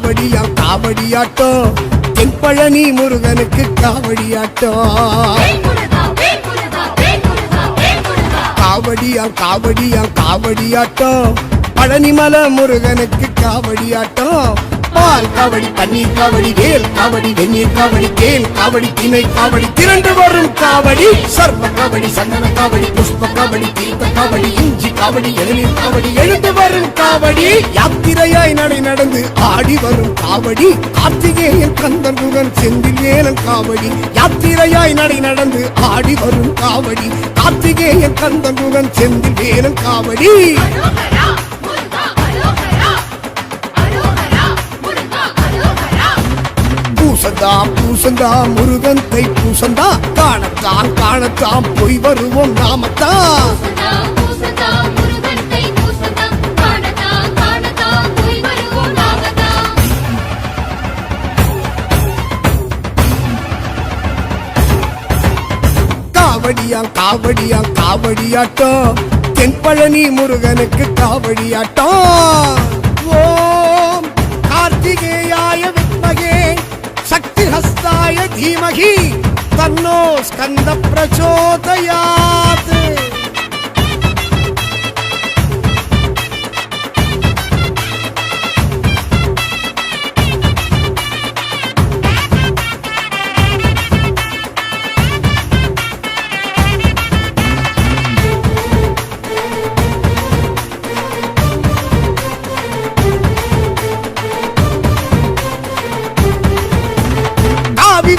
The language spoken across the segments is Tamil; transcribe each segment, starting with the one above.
காவடியா காவடியாட்டம் தென்பழனி முருகனுக்கு காவடியாட்டம். காவடியா காவடியா காவடியாட்டம் பழனிமலை முருகனுக்கு காவடியாட்டம். பால் காவடி பன்னீர் காவடி வேல் காவடி வெந்நீர் காவடி தேல் காவடி திணை காவடி திரண்டு வரும் காவடி சர்வ காவடி சந்தன காவடி புஷ்ப காவடி தீர்த்த காவடி இஞ்சி காவடி இளநீர் காவடி எழுந்து வரும் காவடி யாத்திரையாய் நடை நடந்து ஆடி வரும் காவடி கார்த்திகேயன் கந்தன் முகன் செந்தில் வேலன் காவடி. யாத்திரையாய் நடை நடந்து ஆடி வரும் காவடி கார்த்திகேயன் கந்தன் முகன் செந்தில் வேலன் காவடி. பூசந்தா பூசந்தா முருகன் தை பூசந்தா காணத்தான் காணத்தான் போய் வருவோம் நாமத்தான். காவடியா காவடியா காவடியாட்டம் தென்பழனி முருகனுக்கு காவடியாட்டம். ஓம் கார்த்திகேயாய வித்மகே சக்தி ஹஸ்தாய தீமகி தன்னோ ஸ்கந்த பிரச்சோதயாத்.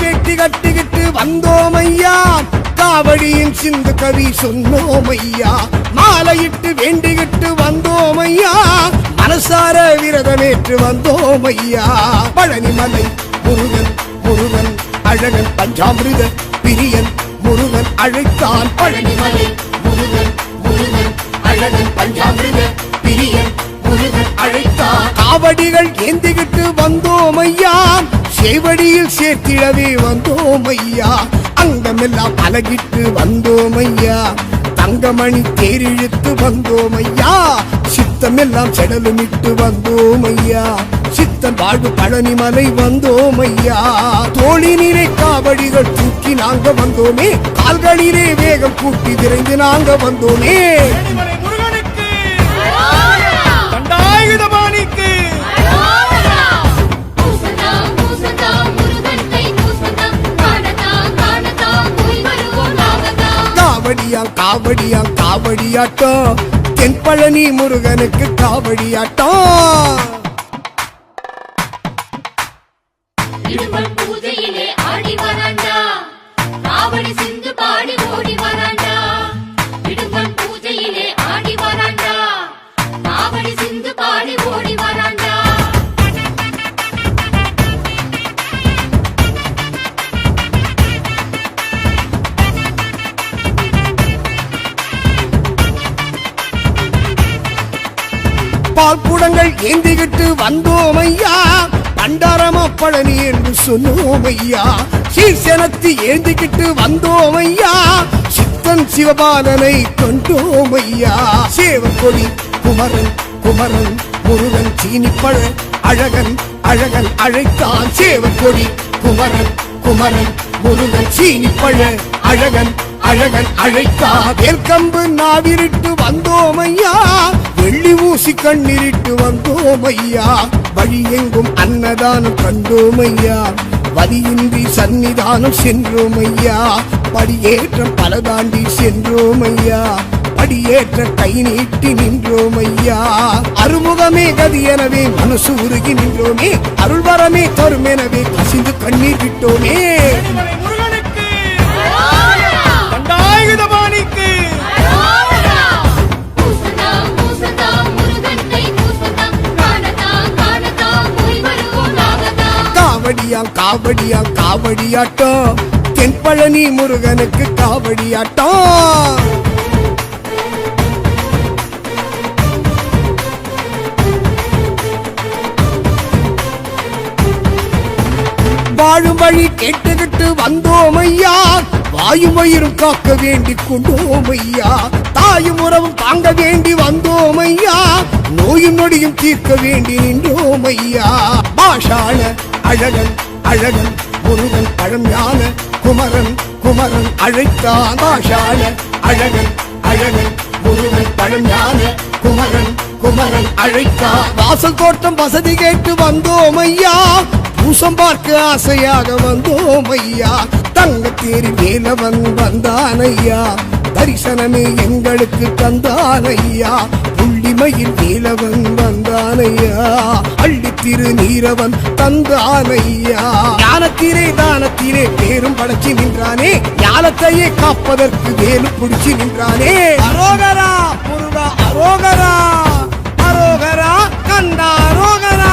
வெட்டி கட்டிக்கிட்டு வந்தோம் ஐயா காவடியின் சிந்து கவி சொன்னோம் ஐயா. மாலையிட்டு வேண்டிக்கிட்டு வந்தோம் ஐயா மனசார விரதமேற்று வந்தோம் ஐயா. பழனிமலை முருகன் முருகன் அழகன் பஞ்சாமிருத பிரியன் முருகன் அழைத்தான். பழனிமலை முருகன் முருகன் அழகன் பஞ்சாமிருத பிரியன் முருகன் அழைத்தான். காவடிகள் ஏந்திக்கிட்டு வந்தோம் ஐயா சேவடியில் சேர்த்திடவே வந்தோம் ஐயா. அங்கமெல்லாம் அழகிட்டு வந்தோம் ஐயா தங்கமணி தேரிழுத்து வந்தோம் ஐயா. சித்தமெல்லாம் செடலுமிட்டு வந்தோம் ஐயா சித்தன் வாழ்வு பழனிமலை வந்தோம் ஐயா. தோளினிலே காவடிகள் தூக்கி நாங்க வந்தோமே கால்களிலே வேகம் கூட்டி விரைந்து நாங்க வந்தோமே. காவடியா காவடியா காவடியாட்டம் தென்பழனி முருகனுக்கு காவடியாட்டம். பூஜையிலே ஆடி வராண்டா காவடி சிந்து பாடி ஓடி வராண்டா. இடும்பன் பூஜையிலே ஆடி வராண்டா காவடி சிந்து பாடி ஓடி வராண்டா. பால் குடங்கள் ஏந்திக்கிட்டு வந்தோம் ஐயா பண்டாரமா பழனி என்று சொன்னோம் ஐயா. சீர்சனத்தி ஏந்திக்கிட்டு வந்தோம் ஐயா சித்தன் சிவபாலனை கொண்டோம் ஐயா. சேவக்கொடி குமரன் குமரன் முருகன் சீனிப்பழ அழகன் அழகன் அழைத்தான். சேவக்கொடி குமரன் குமரன் முருகன் சீனிப்பழ அழகன் அழகன் அழைத்தா. வேல்கம்பு நாவிரிட்டு வந்தோம் ஐயா வெள்ளி ஊசி கண்ணிரிட்டு வந்தோம் ஐயா. வழி எங்கும் அன்னதானம் கண்டோம் ஐயா வலியின்றி சன்னிதானம் சென்றோம் ஐயா. படியேற்றம் பல தாண்டி சென்றோம் ஐயா படியேற்ற கை நீட்டி நின்றோம் ஐயா. அருமுகமே கதி எனவே மனசு உருகி நின்றோமே அருள்வரமே தரும் எனவே கசிந்து கண்ணீர் விட்டோமே. காவடியா காவடியா காவடியாட்டம் தென்பழனி முருகனுக்கு காவடியாட்டம். வாழும் வழி கேட்டுக்கிட்டு வந்தோம் ஐயா வாயும் வயிறும் காக்க வேண்டி கொண்டோம் ஐயா, தாயும் உறவும் தாங்க வேண்டி வந்தோம் ஐயா, நோயும் நொடியும் தீர்க்க வேண்டி நின்றோம் ஐயா. பாஷான அழகன் அழகன் முருகன் பழஞான குமரன் குமரன் அழைத்தான். பாஷான அழகன் அழகன் முருகன் பழஞான குமரன் குமரன் அழைத்தான். வாசல் தோட்டம் வசதி கேட்டு வந்தோம் ஐயா, பூசம் பார்க்க ஆசையாக வந்தோம் ஐயா, தங்கத்தேரி வேலவன் வந்தான் ஐயா, தரிசனமே எங்களுக்கு தந்தான் ஐயா, புள்ளிமையில் வேலவன் வந்தான் ஐயா, அள்ளி திரு நீரவன் தந்தான் ஐயா. ஞானத்திலே தானத்திலே பேரும் படைச்சி நின்றானே, ஞானத்தையே காப்பதற்கு வேலு பிடிச்சி நின்றானே. அரோகரா முருகா அரோகரா, அரோகரா கண்டா அரோகரா.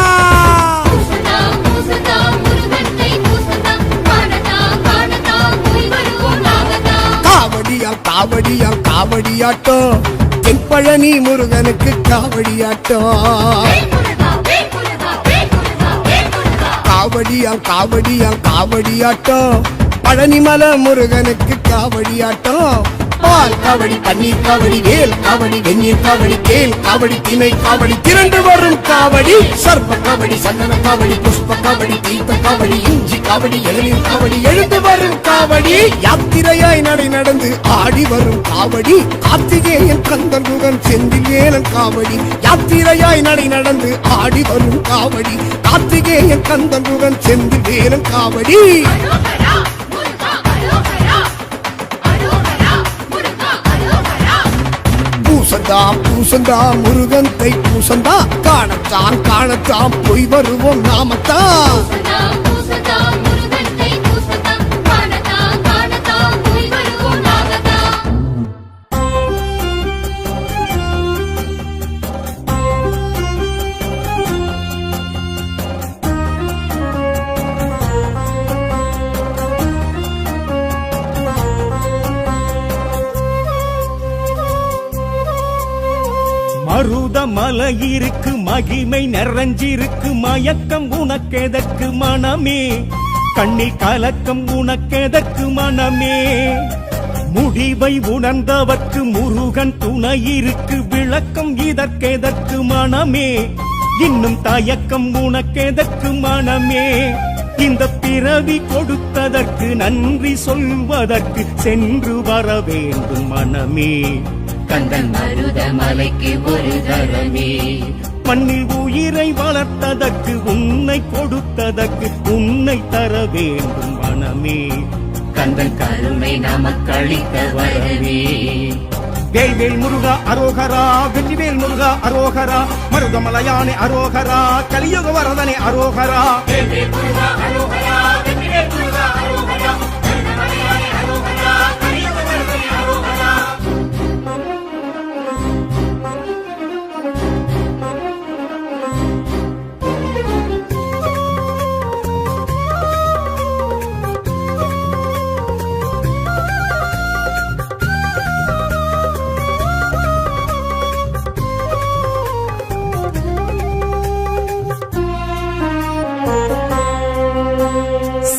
பூசதா பூசதா முருகன் கை பூசதா, காணதா காணதா போய் வருவோம் நாகதா. காவடியா காவடியா காவடியாட்டம், தென்பழனி முருகனுக்கு காவடியாட்டம். வேல் முருகா வேல் முருகா வேல் முருகா வேல் முருகா. காவடியா காவடியா காவடியாட்டம், பழனிமலை முருகனுக்கு காவடியாட்டம். பால் காவடி பன்னீர் காவடி வேல் காவடி வெந்நீர் காவடி கேல் காவடி திணை காவடி திரண்டு வரும் காவடி, சர்ப்ப காவடி சந்தன காவடி புஷ்ப காவடி தீர்த்த காவடி இஞ்சி காவடி இளநீர் காவடி எழுந்து வரும் காவடி, யாத்திரையாய் நடை நடந்து ஆடி வரும் காவடி, கார்த்திகேயன் கந்தன் முகன் செந்தில் வேலன் காவடி, யாத்திரையாய் நடை நடந்து ஆடி வரும் காவடி, கார்த்திகேயன் கந்தன் முகன் செந்தில் வேலன் காவடி. அரோகரா முருகா அரோகரா, அரோகரா முருகா அரோகரா. பூசந்தா பூசந்தா முருகன் தை பூசந்தா, காணத்தான் காணத்தான் போய் வருவோம் நாமத்தான். பூசதா பூசதா முருகன் கை பூசதா, காணதா காணதா போய் வருவோம் நாகதா. மருத மலையிருக்கு மகிமை நிறைஞ்சிருக்கு, மயக்கம் உனக்கெதற்கு மனமே, கண்ணில் கலக்கம் உனக்கெதற்கு மனமே, முடிவை உணர்ந்தவர்க்கு முருகன் துணையிருக்கு, விளக்கம் இதற்கெதற்கு மனமே, இன்னும் தயக்கம் உனக்கெதற்கு மனமே, இந்த பிறவி கொடுத்ததற்கு நன்றி சொல்வதற்கு சென்று வர வேண்டும் மனமே, கந்தன் மருத மலைக்கு ஒரு தரமே, மண்ணில் உயிரை வளர்த்ததற்கு உன்னை கொடுத்ததற்கு உன்னை தர வேண்டும் மனமே, கந்தன் கருணை நமக்களித்த வரவே. வேல்வேல் முருகா அரோகரா, வெற்றிவேல் முருகா அரோகரா, மருதமலையானே அரோகரா, கலியுக வரதனே அரோகரா. வேல்வேல் முருகா அரோகரா, வெற்றிவேல் முருகா அரோகரா, மருதமலையானே அரோகரா, கலியுக வரதனே அரோகரா.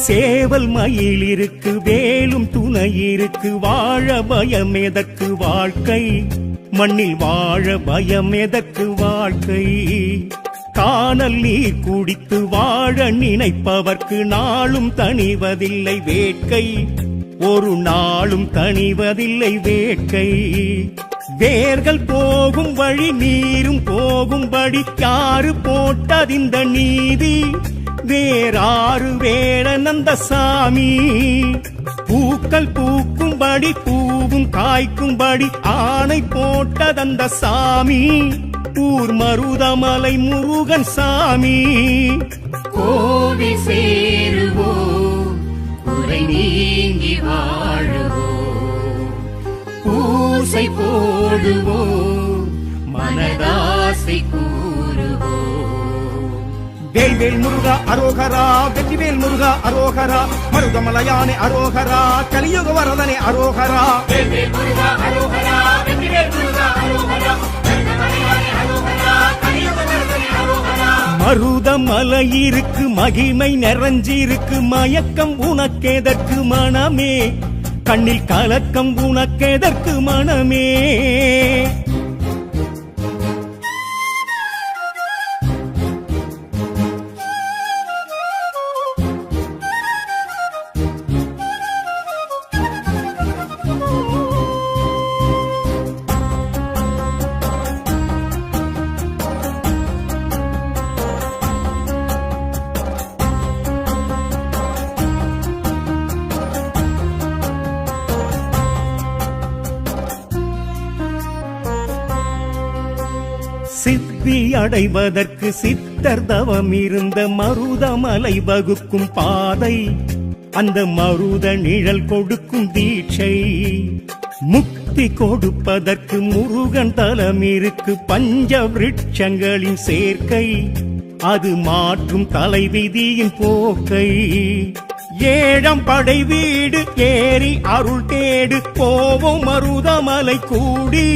சேவல் மயில் இருக்கு, வேலும் துணை இருக்கு, வாழ பயம் எதற்கு வாழ்க்கை, மண்ணில் வாழ பயம் எதற்கு வாழ்க்கை, காணல் நீர் குடித்து வாழ நினைப்பவர்க்கு நாளும் தணிவதில்லை வேட்கை, ஒரு நாளும் தணிவதில்லை வேட்கை, வேர்கள் போகும் வழி நீரும் போகும்படி யாரு போட்டதிந்த நீதி, வேறாறு வேடனந்த சாமி, பூக்கள் பூக்கும்படி பூவும் காய்க்கும்படி ஆணை போட்டதந்த சாமி, ஊர் மருதமலை முருகன் சாமி. கோவில் சேருவோம் குறை நீங்கி வாழுவோம், பூசை போடுவோம் மனதாசை கூறுவோம். வேல்வேல் முருகா அரோகரா, வெற்றிவேல் முருகா அரோகரா, மருதமலையானே அரோகரா, கலியுக வரதனே அரோகரா. வேல்வேல் முருகா அரோகரா, வெற்றிவேல் முருகா அரோகரா, மருதமலையானே அரோகரா, கலியுக வரதனே அரோகரா. மருதமலையிருக்கு மகிமை நிறைஞ்சிருக்கு, மயக்கம் உனக்கெதற்கு மனமே, கண்ணில் கலக்கம் உனக்கெதற்கு மனமே? சித்தி அடைவதற்கு சித்தர் தவம் இருந்த மருதமலை வகுக்கும் பாதை, அந்த மருத நிழல் கொடுக்கும் தீட்சை. முக்தி கொடுப்பதற்கு முருகன் தலம் இருக்கு பஞ்ச விருட்சங்களின் சேர்க்கை, அது மாற்றும் தலைவிதியின் போக்கை. ஏழம் படை வீடு ஏறி அருள் தேடு போவோம் மருதமலை கூடி,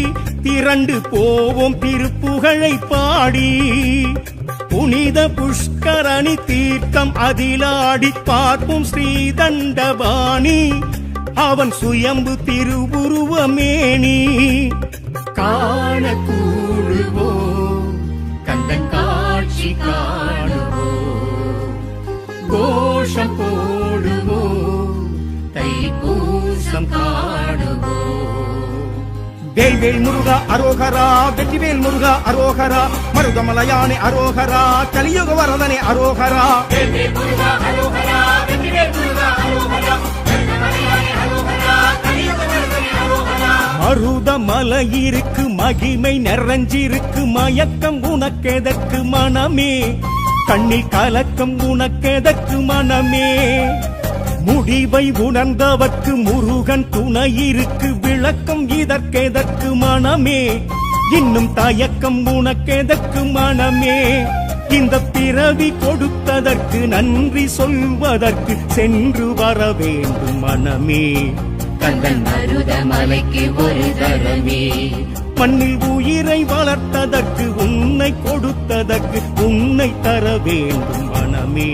திரண்டு போவோம் திருப்புகழை பாடி. புனித புஷ்கரணி தீர்த்தம் அதிலாடி பார்ப்போம் ஸ்ரீதண்டபாணி, அவன் சுயம்பு திருவுருவமேனி. காண கூடுவோம் கந்தன் காட்சி காணுவோம், கோஷம் போடுவோம் தைப்பூசம் காணுவோம். வேல்வேல் முருகா அரோகரா, வெற்றிவேல் முருகா அரோகரா, மருதமலையானே அரோகரா, கலியுக வரதனே அரோகரா. வேல்வேல் முருகா அரோகரா, வெற்றிவேல் முருகா அரோகரா, மருதமலையானே அரோகரா, கலியுக வரதனே அரோகரா. மருதமலை இருக்கு மகிமை நிறைஞ்சிருக்கு, மயக்கம் உனக்கெதற்கு மனமே? கண்ணில் கலக்கம் உனக்கெதற்கு மனமே? முடிவை உணர்ந்தவர்க்கு முருகன் துணை இருக்கு, விளக்கம் இதற்கெதற்கு மனமே? இன்னும் தயக்கம் உனக்கெதற்கு மனமே? இந்த பிறவி கொடுத்ததற்கு நன்றி சொல்வதற்கு சென்று வர வேண்டும் மனமே. கந்தன் மருதமலைக்கு ஒரு தரமே, மண்ணில் உயிரை வளர்த்ததற்கு உன்னை கொடுத்ததற்கு உன்னை தர வேண்டும் மனமே.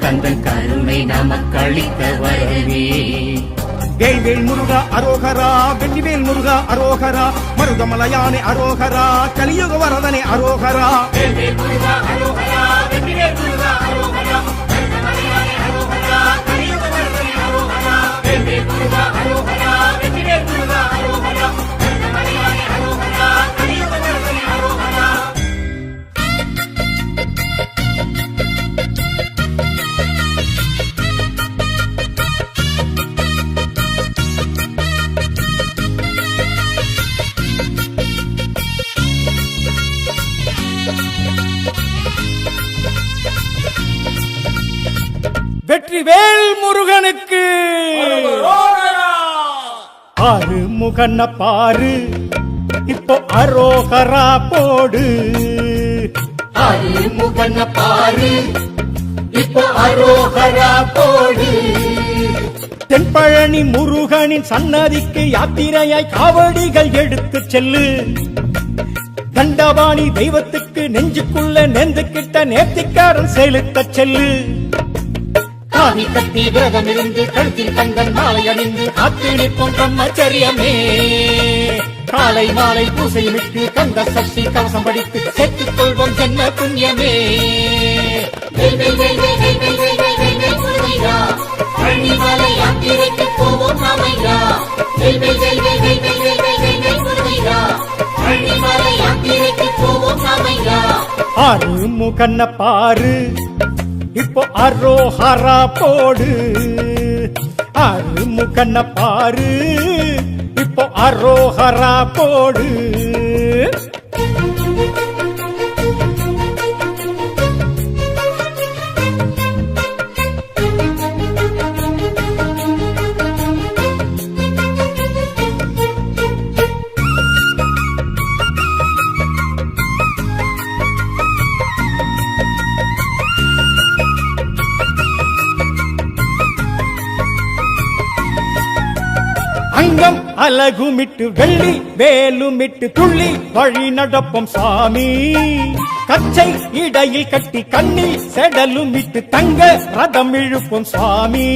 கந்தன் கருணை நமக்களித்த வரவே. வேல்வேல் முருகா அரோகரா, வெற்றிவேல் முருகா அரோகரா, மருதமலையானே அரோகரா, கலியுக வரதனே அரோகரா. வேல்வேல் முருகா அரோகரா, வெற்றிவேல் முருகா அரோகரா, மருதமலையானே அரோகரா, கலியுக வரதனே அரோகரா. வேல்வேல் முருகா அரோகரா, வெற்றிவேல் முருகா அரோகரா, மருதமலையானே அரோகரா, கலியுக வரதனே அரோகரா. வெற்றிவேல் முருகனுக்கு ஆறு முகன பாரு, இப்போ அரோகரா போடு. ஆறு முகன பாரு, இப்போ அரோகரா போடு. தென்பழனி முருகனின் சன்னதிக்கு யாத்திரையாய் காவடிகள் எடுத்து செல்லு. தண்டபாணி தெய்வத்துக்கு நெஞ்சுக்குள்ள நெந்துக்கிட்ட நேர்த்திக்காரன் செலுத்த செல்லு. காவி கட்டி விரதம் இருந்து கழுத்தில் தங்கன் மாலை அணிந்து காத்து நிற்போம் பிரம்மச்சரியமே. காலை மாலை பூசையிட்டு கந்த சஷ்டி கவசம் படித்து சேர்த்துக் கொள்வோம் ஜென்ம புண்ணியமே. வெல் வெல் வெல் வெல் வெல் வெல் வெல் வெல் வெல் வெல் முருகையா, பழனிமலை யாத்திரைக்கு போவோம் நாமையா. வெல் வெல் வெல் வெல் வெல் வெல் வெல் வெல் வெல் வெல் முருகையா, பழனிமலை யாத்திரைக்கு போவோம் நாமையா. ஆறு முகன பாரு, இப்போ அரோஹரா போடு. ஆறு முகன பாரு, இப்போ அரோஹரா போடு. அங்கம் அலகுமிட்டு வெள்ளி வேலுமிட்டு துள்ளி வழி நடப்போம் சாமி. கச்சை இடையில் கட்டி கண்ணில் செடலும் விட்டு தங்க ரதம் இழுப்போம் சுவாமி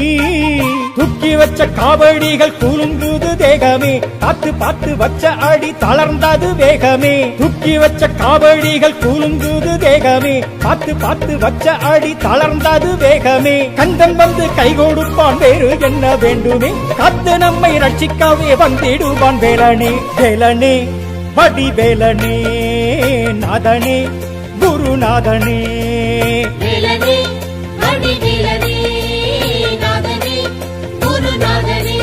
தூக்கி வச்ச காவடிகள் குலுங்குது தேகமே பார்த்து பார்த்து வச்ச அடி தளர்ந்தது வேகமே தூக்கி வச்ச காவடிகள் குலுங்குது தேகமே பார்த்து பார்த்து வச்ச அடி தளர்ந்தது வேகமே கந்தன் வந்து கை கொடுப்பான் வேறு என்ன வேண்டுமே காத்து நம்மை ரட்சிக்கவே வந்திடுவான் வேலனே வேலனே வடிவேலனே நாதனே குருநாதனே வேலனே வடிவேலனே நாதனே குருநாதனே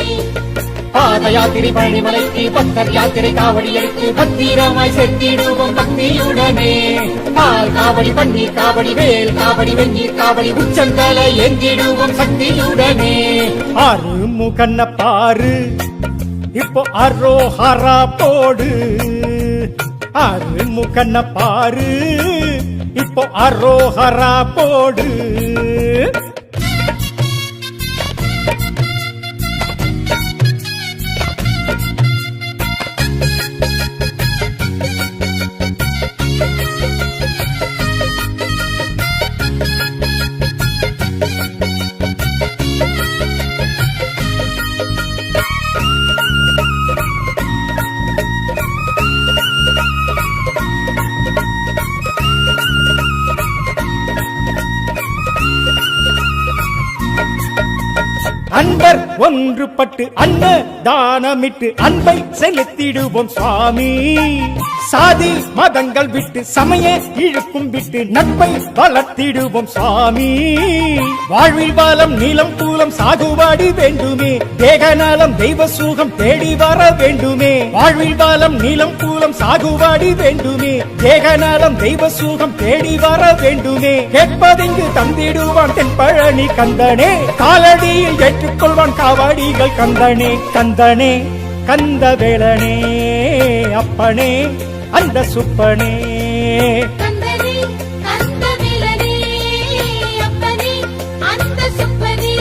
பாத யாத்திரை பழனிமலைக்கு பக்தர் யாத்திரை காவடி எடுத்து பத்திரமாய் செத்திடுவோம் பக்தியுடனே பால் காவடி பன்னீர் காவடி வேல் காவடி வெந்நீர் காவடி உச்சந்தலை எந்திடுவோம் சக்தியுடனே ஆறு முகன்ன பாரு இப்போ அரோஹரா போடு ஆறு முகன்ன பாரு இப்போ அரோஹரா போடு அன்பர் ஒன்றுபட்டு அன்ன தானமிட்டு அன்பை செலுத்திடுவோம் சுவாமி சாதி மதங்கள் விட்டு சமய இழுக்கும் விட்டு நட்பை வளர்த்திடுவோம் சுவாமி வாழ்வில் வாலம் நீளம் தூலம் சாகுபாடி வேண்டுமே தேகநலம் தெய்வ சுகம் தேடி வர வேண்டுமே வாழ்வில் வாலம் நீளம் தூலம் சாகுபாடி வேண்டுமே தேகநலம் தெய்வ சுகம் தேடி வர வேண்டுமே கேட்பதிங்கு தந்திடுவான் தென்பழனி கந்தனே காலடியில் ஏற்றுக்கொள்வான் காவடிகள் கந்தனே கந்தனே கந்தவேலனே அப்பனே அந்த சுப்பனே கந்தனே கந்தவேலனே அப்பனே அந்த சுப்பனே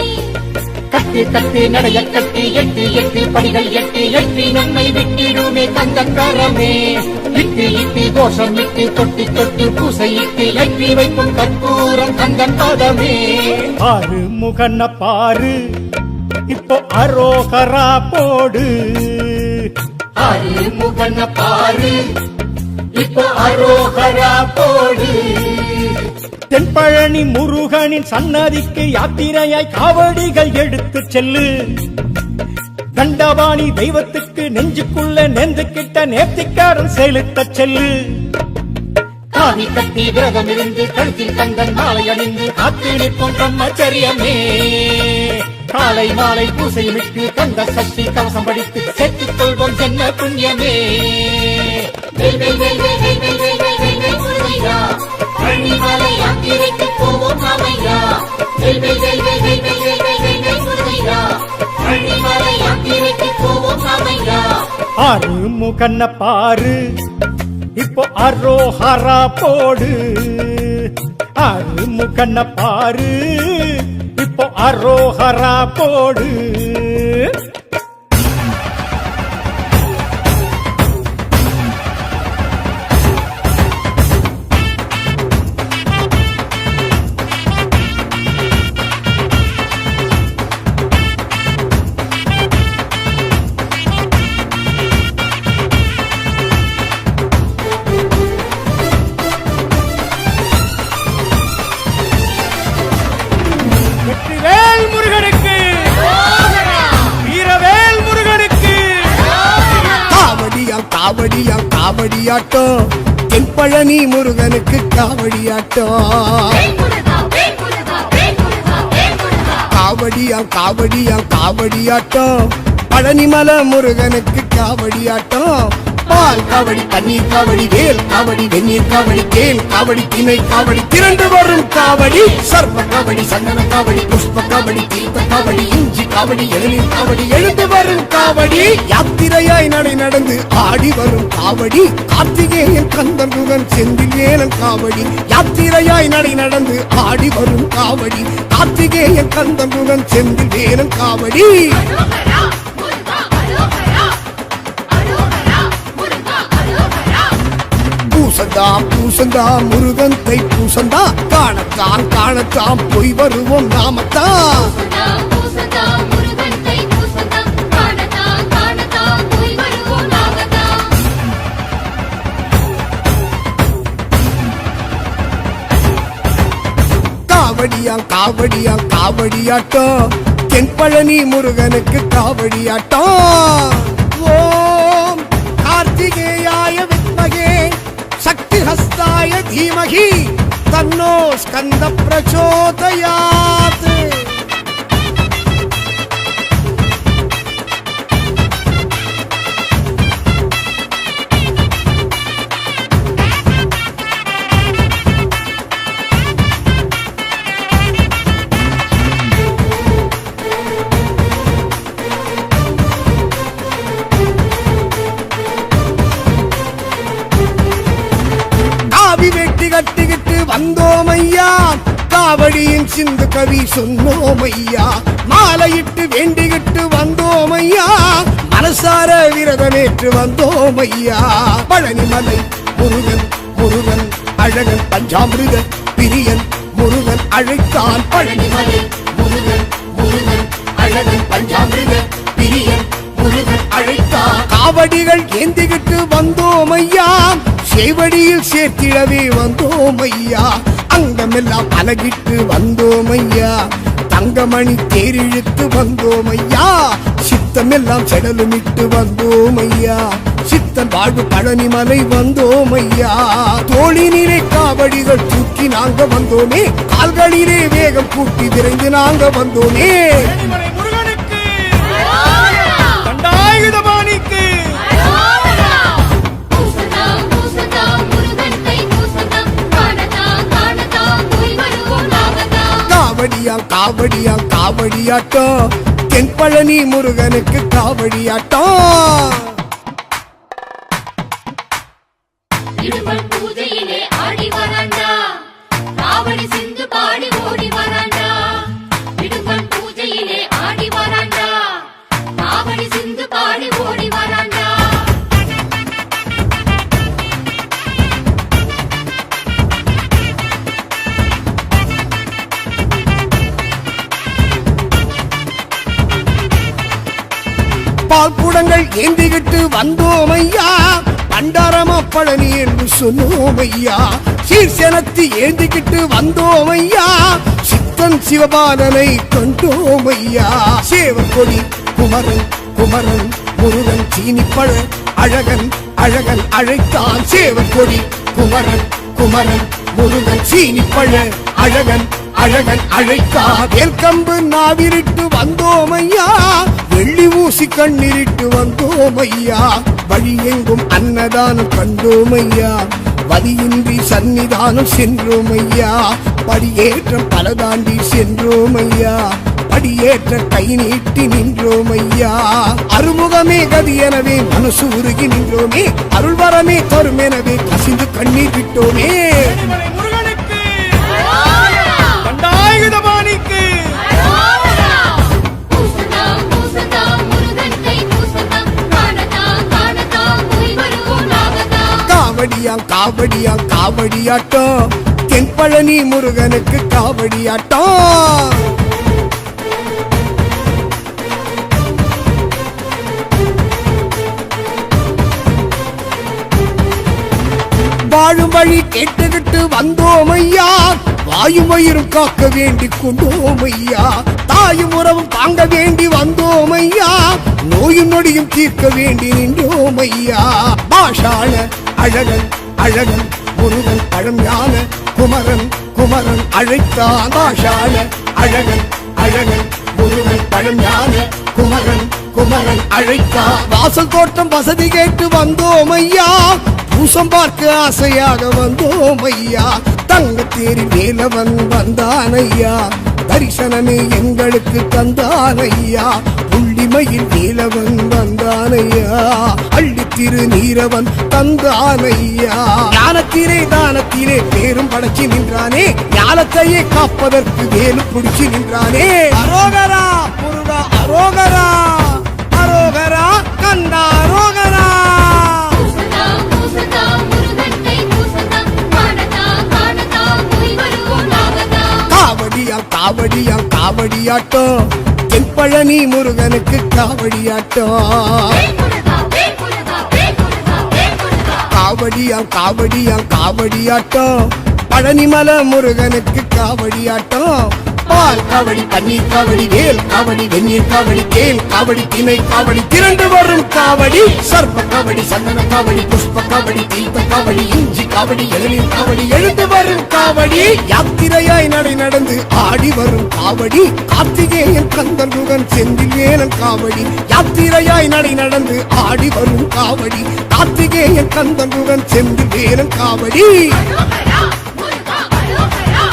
கட்டி கட்டி நடைய கட்டி எட்டு எட்டு படிகள் எட்டு எட்டி நம்மை விட்டிடுமே கந்தக்கரமே இட்டு இட்டு கோஷம் இட்டு தொட்டி தொட்டி பூசை இட்டு எட்டி வைக்கும் கற்பூரம் கந்தன் பாதமே ஆறு முகன்ன பாரு இப்போ அரோகரா போடு ஆறு முகன்ன பாரு இப்போ அரோகரா போடு தென்பழனி முருகனின் சன்னதிக்கு யாத்திரையாய் காவடிகள் எடுத்து செல்லு தண்டபாணி தெய்வத்துக்கு நெஞ்சுக்குள்ள நெந்துக்கிட்ட நேர்த்திக்காரன் செலுத்த செல்லு காவி கட்டி விரதம் இருந்து கழுத்தில் கந்தன் மாலை அணிந்து காத்து நிற்போம் பிரம்மச்சரியமே காலை மாலை பூசையிட்டு கந்த சக்தி கவசம் படித்து சேர்த்துக் கொள்வோம் ஜென்ம புண்ணியமே வேல் வேல் வேல் வேல் வேல் வேல் வேல் வேல் வேல் வேல் முருகையா பழனிமலை யாத்திரைக்கு போவோம் நாமையா வேல் வேல் வேல் வேல் வேல் வேல் வேல் வேல் வேல் வேல் முருகையா பழனிமலை யாத்திரைக்கு போவோம் நாமையா ஆறு முகன்ன பாரு இப்போ அரோஹரா போடு ஆறு முகன்ன பாரு இப்போ அரோஹரா போடு வெற்றிவேல் முருகனுக்கு வீரவேல் முருகனுக்கு காவடியா காவடியா காவடியாட்டம் தென்பழனி முருகனுக்கு காவடியாட்டம் வேல் முருகா வேல் முருகா வேல் முருகா வேல் முருகா காவடியா காவடியா காவடியாட்டம் பழனிமலை முருகனுக்கு காவடியாட்டம் பால் காவடி பன்னீர் காவடி வேல் காவடி வெந்நீர் காவடி தேன் காவடி திணை காவடி திரண்டு வரும் காவடி சர்ப்ப காவடி சந்தன காவடி புஷ்ப காவடி தீர்த்த காவடி இஞ்சி காவடி இளநீர் காவடி எழுந்து வரும் காவடி யாத்திரையாய் நடை நடந்து ஆடி வரும் காவடி கார்த்திகேயன் கந்தன் முகன் செந்தில் வேலன் காவடி யாத்திரையாய் நடை நடந்து ஆடி வரும் காவடி கார்த்திகேயன் கந்தன் முகன் செந்தில் வேலன் காவடி அரோகரா முருகா அரோகரா அரோகரா முருகா அரோகரா பூச பூசந்தான் முருகன் தை பூசந்தான் காணத்தான் போய் வருவோம் நாமத்தான். பூசந்தான் பூசந்தான் முருகன் தை பூசந்தான் காணத்தான் போய் வருவோம் நாமத்தான். காவடியாட்டம் தென்பழனி முருகனுக்கு காவடியாட்டம். ஓம் கார்த்திகேயாய வித்மகே சக்தி ஹஸ்தாய தீமகி தன்னோ ஸ்கந்த பிரச்சோதயாத். காவி வெட்டி கட்டிக்கிட்டு வந்தோம் ஐயா, காவடியின் சிந்து கவி சொன்னோம் ஐயா, மாலையிட்டு வேண்டிக்கிட்டு வந்தோம் ஐயா, மனசார விரதமேற்று வந்தோம் ஐயா. பழனிமலை முருகன் அழகன் பஞ்சாமிருத பிரியன் முருகன் அழைத்தான். பழனிமலை முருகன் அழகன் பஞ்சாமிருத பிரியன் முருகன் அழைத்தான். காவடிகள் ஏந்திக்கிட்டு வந்தோம் ஐயா, சேவடியில் சேர்த்திடவே வந்தோம் ஐயா, அங்கமெல்லாம் அலகிட்டு வந்தோம் ஐயா, தங்கமணி தேரிழுத்து வந்தோம் ஐயா, சித்தமெல்லாம் செடலுமிட்டு வந்தோம் ஐயா, சித்தன் வாழ்வு பழனிமலை வந்தோம் ஐயா. தோளினிலே காவடிகள் தூக்கி நாங்க வந்தோமே, கால்களிலே வேகம் கூட்டி விரைந்து நாங்க வந்தோமே. பழனிமலை முருகனுக்கு அரோகரா! தண்டாயுதபாணிக்கு பூசந்தான் பூசந்தான் முருகன் தை பூசந்தான் காணத்தான் போய் வருவோம் நாமத்தான். காவடியாட்டம் தென்பழனி முருகனுக்கு காவடியாட்டம். இடும்பன் பூஜையிலே ஆடி வராண்டா, காவடி சிந்து பாடி ஓடி வராண்டா. இடும்பன் பூஜையிலே ஆடி வராண்டா, காவடி சிந்து பாடி ஓடி வராண்டா. பால் குடங்கள் ஏந்திக்கிட்டு வந்தோம் ஐயா, பண்டாரமா பழனி என்று சொன்னோம் ஐயா, சீர்சனத்து ஏந்திக்கிட்டு வந்தோம் ஐயா, சித்தன் சிவபாலனை கண்டோம் ஐயா. சேவக்கொடி குமரன் முருகன் சீனிப்பழ அழகன் அழைத்தான். சேவக்கொடி குமரன் முருகன் சீனிப்பழ அழகன் அழைத்தான். வேல்கம்பு நாவிரிட்டு வந்தோம் ஐயா, வெள்ளி ஊசி கண்ணிரிட்டு வந்தோம் ஐயா, வழி எங்கும் அன்னதானம் கண்டோம் ஐயா, வலியின்றி சன்னிதானம் சென்றோம் ஐயா, படியேற்றம் பல தாண்டி சென்றோம் ஐயா, படியேற்ற கை நீட்டி நின்றோம் ஐயா. அருமுகமே கதி எனவே மனசு உருகி நின்றோமே, அருள்வரமே தரும் எனவே கசிந்து கண்ணீர் விட்டோமே. பழனிமலை முருகனுக்கு அரோகரா! தண்டாயுதபாணிக்கு அரோகரா! பூசந்தான் பூசந்தான் முருகன் தை பூசந்தான் காணத்தான் போய் வருவோம் நாமத்தான். காவடியாட்டம் தென்பழனி முருகனுக்கு காவடியாட்டம். வாழும் வழி கேட்டுக்கிட்டு வந்தோம் ஐயா, வாயும் வயிறும் காக்க வேண்டி கொண்டோம் ஐயா, தாயும் உறவும் தாங்க வேண்டி வந்தோம் ஐயா, நோயும் நொடியும் தீர்க்க வேண்டி நின்றோம் ஐயா. பாஷாள அழகன் முருகன் பழம் ஞான குமரன் அழைத்தான். பாஷாள அழகன் முருகன் பழம் ஞான குமரன் அழைத்தான். வாசல் தோட்டம் வசதி கேட்டு வந்தோம் ஐயா, பூசம் பார்க்க ஆசையாக வந்தோம் ஐயா, தங்க தேரி வேலவன் வந்தான் ஐயா, தரிசனமே எங்களுக்கு தந்தான் ஐயா, புள்ளிமையில் வேலவன் வந்தான் ஐயா, அள்ளி திரு நீரவன் தந்தான் ஐயா. ஞானத்திலே தானத்திலே பேரும் படைச்சி நின்றானே, ஞானத்தையே காப்பதற்கு வேலு பிடிச்சி நின்றானே. அரோகரா முருகா அரோகரா, அரோகரா கண்டா அரோகரா. பூசந்தான் பூசந்தான் முருகன் தை பூசந்தான் காவடியாட்டம் தென்பழனி முருகனுக்கு காவடியாட்டம் வேல் முருகா வேல் முருகா வேல் முருகா வேல் முருகா காவடியாம் காவடியாட்டம் பழனிமலை முருகனுக்கு காவடியாட்டம் பால் காவடி பன்னீர் காவடி வேல் காவடி வெந்நீர் காவடி தேல் காவடி திணை காவடி திரண்டு வரும் காவடி சர்ப்ப காவடி சந்தன காவடி புஷ்ப காவடி தீர்த்த காவடி இஞ்சி காவடி இளநீர் காவடி எழுந்து வரும் காவடி யாத்திரையாய் நடந்து ஆடி வரும் காவடி கார்த்திகேயன் கந்தன் முகன் செந்தில் வேலன் காவடி யாத்திரையாய் நடந்து ஆடி வரும் காவடி கார்த்திகேயன் கந்தன் முகன் செந்தில் வேலன் காவடி அரோகரா முருகா அரோகரா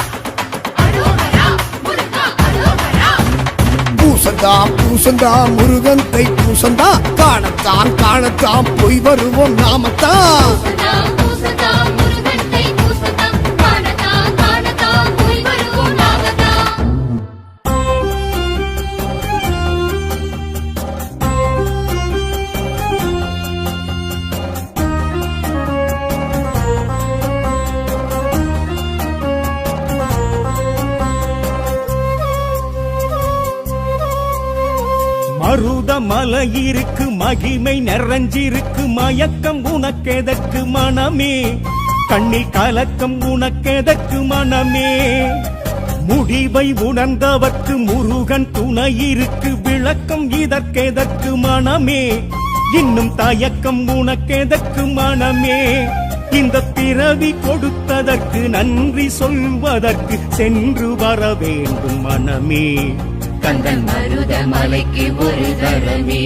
அரோகரா முருகா அரோகரா பூசந்தா முருகன் தை பூசந்தா காணத்தான் போய் வருவோம் நாமத்தான் பூசதா முருகன் தை பூசதா காணதா போய் வருவோம் நாமதா மருத மலை இருக்கு மகிமை நிறைஞ்சிருக்கு மயக்கம் உனக்கெதற்கு மனமே கண்ணில் கலக்கம் உனக்கெதற்கு மனமே முடிவை உணர்ந்தவர்க்கு முருகன் துணை இருக்கு விளக்கம் இதற்கெதற்கு மனமே இன்னும் தயக்கம் உனக்கெதற்கு மனமே இந்த பிறவி கொடுத்ததற்கு நன்றி சொல்வதற்கு சென்று வர வேண்டும் மனமே கந்தன் மருத மலைக்கு ஒரு தரமே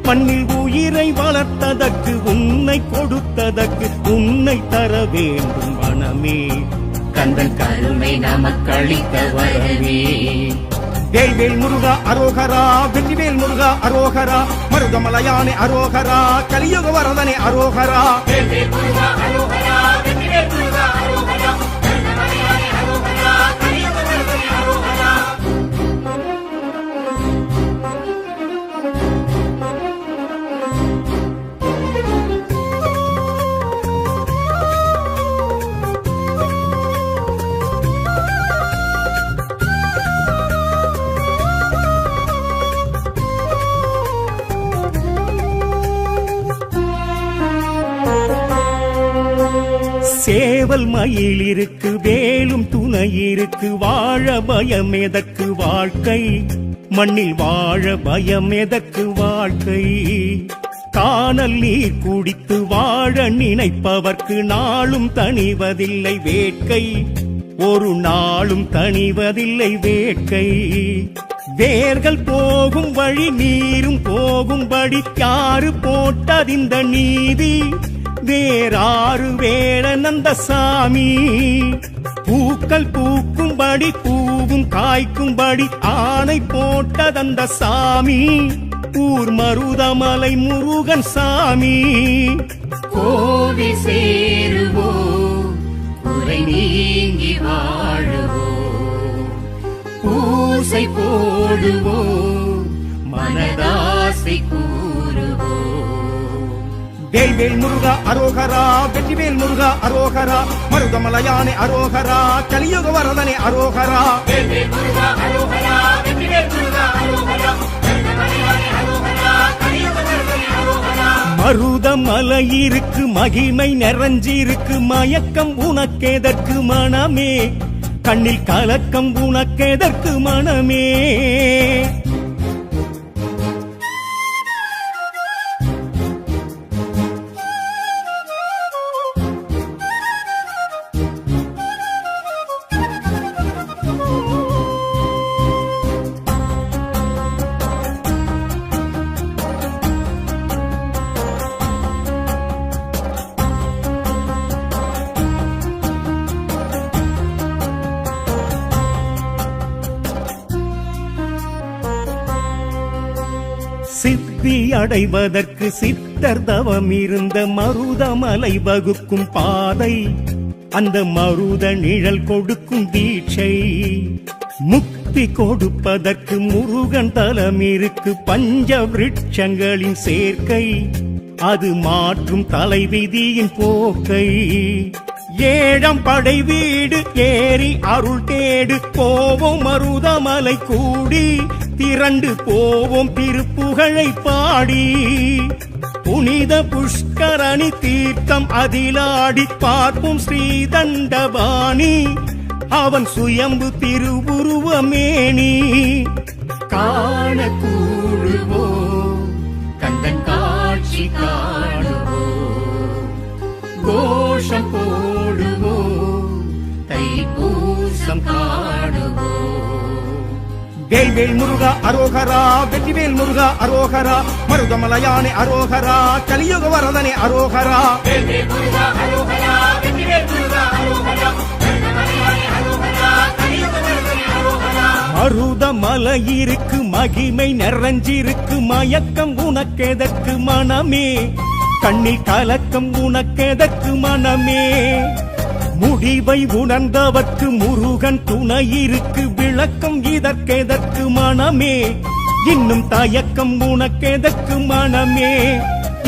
மண்ணில் உயிரை வளர்த்ததற்கு உன்னை கொடுத்ததற்கு உன்னை தர வேண்டும் மனமே கந்தன் கருணை நமக்கு அளித்த வரவே வேல்வேல் முருகா அரோகரா வெற்றிவேல் முருகா அரோகரா மருதமலையானே அரோகரா கலியுக வரதனே அரோகரா சேவல் மயில் இருக்கு வேலும் துணை இருக்கு வாழ பயம் எதற்கு வாழ்க்கை மண்ணில் வாழ பயம் எதற்கு வாழ்க்கை காணல் நீர் குடித்து வாழ நினைப்பவர்க்கு நாளும் தணிவதில்லை வேட்கை ஒரு நாளும் தணிவதில்லை வேட்கை வேர்கள் போகும் வழி நீரும் போகும்படி யாரு போட்டதிந்த நீதி வேறாறு வேளநந்த சாமி பூக்கள் பூக்கும்படி பூவும் காய்க்கும்படி ஆணை போட்டதந்த சாமி ஊர் மருதமலை முருகன் சாமி கோவி சேருவோம் குறை நீங்கி வாழுவோம் பூசை போடுவோம் மனதாசை கூறுவோம் வேல்வேல் முருகா அரோகரா வெற்றிவேல் முருகா அரோகரா மருதமலையானே அரோகரா கலியுக வரதனே அரோகரா மருதமலை இருக்கு மகிமை நிறைஞ்சிருக்கு மயக்கம் உனக்கெதற்கு மனமே கண்ணில் கலக்கம் உனக்கெதற்கு மனமே சித்தி அடைவதற்கு சித்தர் தவம் இருந்த மருதமலை வகுக்கும் பாதை அந்த மருத நிழல் கொடுக்கும் தீட்சை முக்தி கொடுப்பதற்கு முருகன் தலம் இருக்கு பஞ்ச விருட்சங்களின் சேர்க்கை அது மாற்றும் தலைவிதியின் போக்கை ஏழம் படை வீடு ஏறி அருள் தேடு போவோம் மருதமலை கூடி திரண்டு போவோம் திருப்புகழை பாடி புனித புஷ்கரணி தீர்த்தம் அதிலாடி பார்ப்போம் ஸ்ரீதண்டபாணி அவன் சுயம்பு திருவுருவமேனி காண கூடுவோம் கந்தன் காட்சி காணுவோம் கோஷம் போடுவோம் தைப்பூசம் காணுவோம் வேல்வேல் முருகா அரோகரா வெற்றிவேல் முருகா அரோகரா மருதமலையானே அரோகரா கலியுக வரதனே அரோகரா வேல்வேல் முருகா அரோகரா வெற்றிவேல் முருகா அரோகரா மருதமலையானே அரோகரா கலியுக வரதனே அரோகரா மருதமலையிருக்கு மகிமை நிறைஞ்சிருக்கு மயக்கம் உனக்கெதற்கு மனமே கண்ணில் கலக்கம் உனக்கெதற்கு மனமே முடிவை உணர்ந்தவர்க்கு முருகன் துணையிருக்கு விளக்கம் இதற்கெதற்கு மனமே இன்னும் தயக்கம் உனக்கெதற்கு மனமே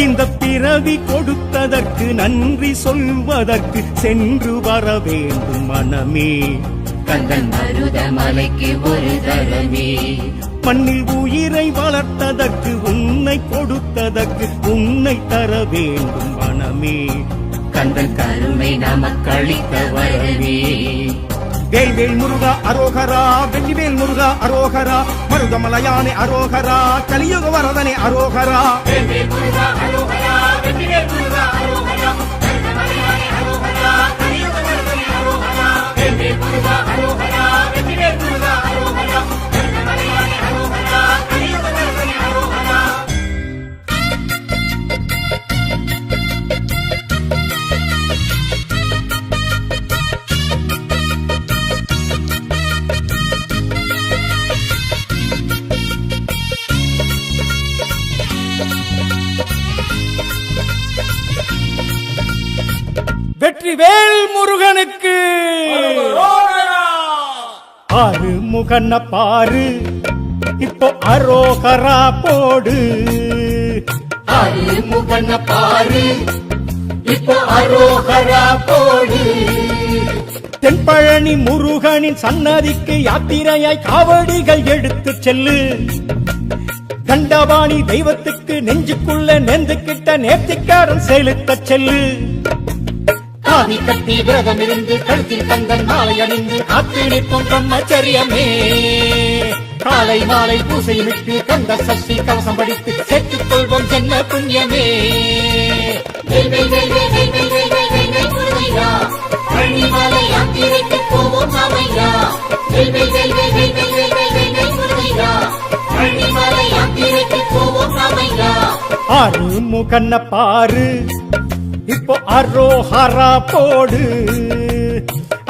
இந்த பிறவி கொடுத்ததற்கு நன்றி சொல்வதற்கு சென்று வர வேண்டும் மனமே கந்தன் மருதமலைக்கு ஒரு தரமே மண்ணில் உயிரை வளர்த்ததற்கு உன்னை கொடுத்ததற்கு உன்னை தர வேண்டும் மனமே கந்தன் கருணை நமக்களித்த வரவே வேல்வேல் முருகா அரோகரா வெற்றிவேல் முருகா அரோகரா மருதமலையானே அரோகரா கலியுக வரதனே அரோகரா வேல்வேல் முருகா அரோகரா வெற்றிவேல் முருகா அரோகரா மருதமலையானே அரோகரா கலியுக வரதனே அரோகரா வேல்வேல் முருகா அரோகரா வெற்றிவேல் முருகா அரோகரா மருதமலையானே அரோகரா கலியுக வரதனே அரோகரா வெற்றிவேல் முருகனுக்கு ஆறு முகன பாரு இப்போ அரோகரா போடு ஆறு முகன பாரு இப்போ அரோகரா போடு தென்பழனி முருகனின் சன்னதிக்கு யாத்திரையாய் காவடிகள் எடுத்துச் செல்லு தண்டபாணி தெய்வத்துக்கு நெஞ்சுக்குள்ள நெந்துக்கிட்ட நேர்த்திக்காரன் செலுத்தச் செல்லு காவி கட்டி விரதம் இருந்து கழுத்தில் கந்தன் மாலை அணிந்து காத்து நிற்கும் பிரம்மச்சரியமே காலை மாலை பூசையிட்டு கந்த சஷ்டி கவசம் படித்து சேர்த்துக் கொள்வோம் ஜென்ம புண்ணியமே வெல் வெல் வெல் வெல் வெல் வெல் வெல் வெல் வெல் வெல் முருகையா பழனிமலை யாத்திரைக்கு போவோம் நாமையா வெல் வெல் வெல் வெல் வெல் வெல் வெல் வெல் வெல் வெல் முருகையா பழனிமலை யாத்திரைக்கு போவோம் நாமையா ஆறு முகன பாரு இப்போ அரோஹரா போடு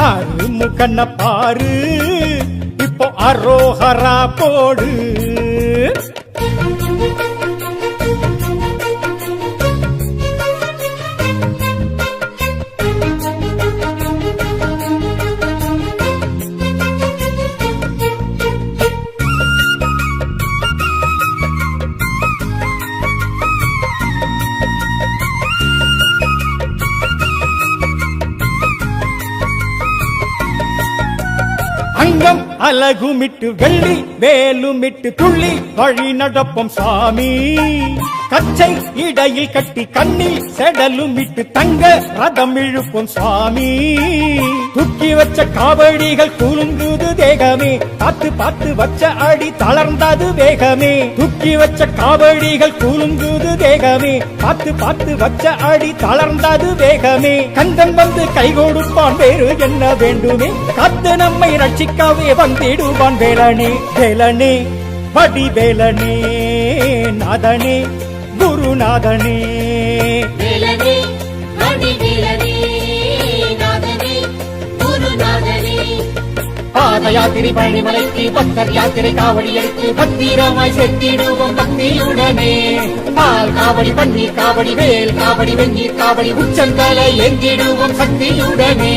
ஆறு முகன பாரு இப்போ அரோஹரா போடு அங்கம் அலகுமிட்டு வெள்ளி வேலுமிட்டு துள்ளி வழி நடப்போம் சாமி கச்சை இடையில் கட்டி கண்ணில் செடலுமிட்டு தங்க ரதம் இழுப்போம் சுவாமி தூக்கி வச்ச காவடிகள் குலுங்குது தேகமே பார்த்து பார்த்து வச்ச அடி தளர்ந்தது வேகமே தூக்கி வச்ச காவடிகள் குலுங்குது தேகமே பார்த்து பார்த்து வச்ச அடி தளர்ந்தது வேகமே கந்தன் வந்து கை கொடுப்பான் வேறு என்ன வேண்டுமே காத்து நம்மை ரட்சிக்கவே வந்திடுவான் வேலனே வேலனே வடிவேலனே நாதனே குருநாதனே வேலனே வடிவேலனே நாதனே குருநாதனே பாத யாத்திரை பழனிமலைக்கு பக்தர் யாத்திரை காவடி எடுத்து பத்திரமாய் செத்திடுவோம் பக்தியுடனே பால் காவடி பன்னீர் காவடி வேல் காவடி வெந்நீர் காவடி உச்சந்தலை எங்கிடுவோம் சக்தியுடனே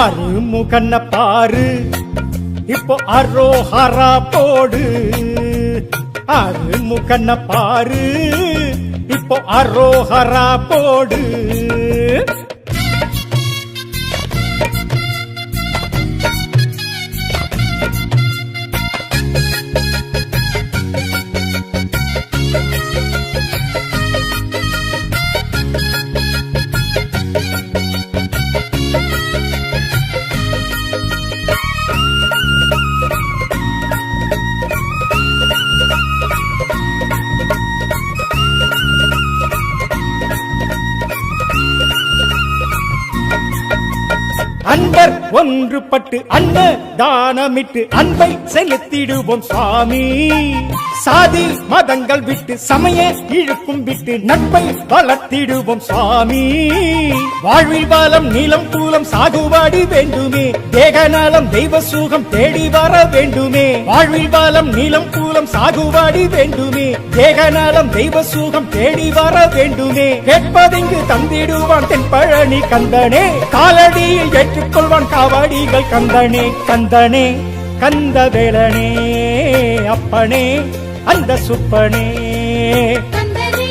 ஆறு முகன பாரு இப்போ அரோஹரா போடு ஆறு முகன பாரு இப்போ அரோஹரா போடு அன்பர் ஒன்றுபட்டு அன்ன தானமிட்டு அன்பை செலுத்திடுவோம் சுவாமி. சாதி மதங்கள் விட்டு சமய இழுக்கும் விட்டு நட்பை வளர்த்திடுவோம் சுவாமி. வாழ்வில் பாலம் நீளம் தூலம் சாகுவாடி வேண்டுமே, தேக நலம் தெய்வ சுகம் தேடி வர வேண்டுமே. வாழ்வில் பாலம் நீளம் தூலம் சாகுவாடி வேண்டுமே, தேக நலம் தெய்வ சுகம் தேடி வர வேண்டுமே. கேட்பதிங்கு தந்திடுவான் தென்பழனி கந்தனே, காலடியில் ஏற்றுக்கொள்வான் காவடிகள் கந்தனே. கந்தனே கந்தவேலனே அப்பனே அந்த சுப்பனே. கந்தனே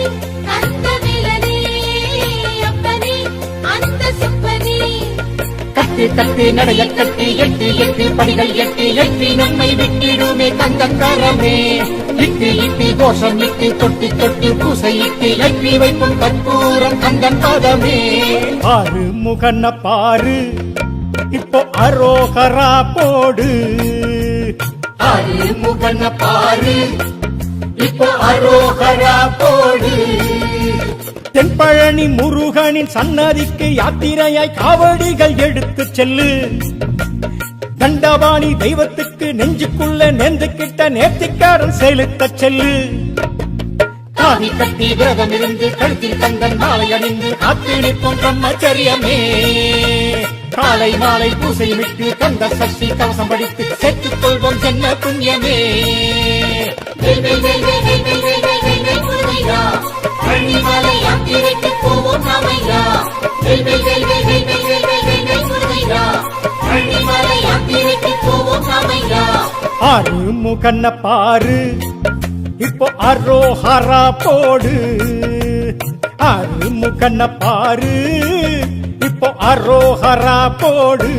கந்தவேலனே அப்பனே அந்த சுப்பனே. கட்டி கட்டி நடைய கட்டி எட்டி எட்டி படிகள் எட்டி எட்டி நம்மை விட்டிடுமே கந்தக்கரமே. இட்டி இட்டி கோஷம் இட்டி தொட்டி தொட்டி பூசை இட்டி எட்டி வைக்கும் கற்பூரம் கந்தன் பாதமே. ஆறு முகன பாரு இப்போ அரோகரா போடு. ஆறு முகன பாரு இப்போ அரோகரா போடு. தென்பழனி முருகனின் சன்னதிக்கு யாத்திரையாய் காவடிகள் எடுத்து செல்லு. தண்டபாணி தெய்வத்துக்கு நெஞ்சுக்குள்ள நெந்துக்கிட்ட நேர்த்திக்காரன் செலுத்த செல்லு. காவி கட்டி விரதம் இருந்து கழுத்தில் கந்தன் மாலை அணிந்து காத்து நிற்போம் பிரம்மச்சரியமே. காலை மாலை பூசை விட்டு கந்த சஷ்டி கவசம் படித்து சேர்த்துக் கொள்வோம் ஜென்ம புண்ணியமே. வேல் வேல் வேல் வேல் வேல் வேல் வேல் வேல் வேல் வேல் முருகையா, பழனிமலை யாத்திரைக்கு போவோம் நாமையா. வேல் வேல் வேல் வேல் வேல் வேல் வேல் வேல் வேல் வேல் முருகையா, பழனிமலை யாத்திரைக்கு போவோம் நாமையா. ஆறு முகன பாரு இப்போ அரோஹரா போடு. ஆறு முகன பாரு இப்போ அரோஹரா போடு.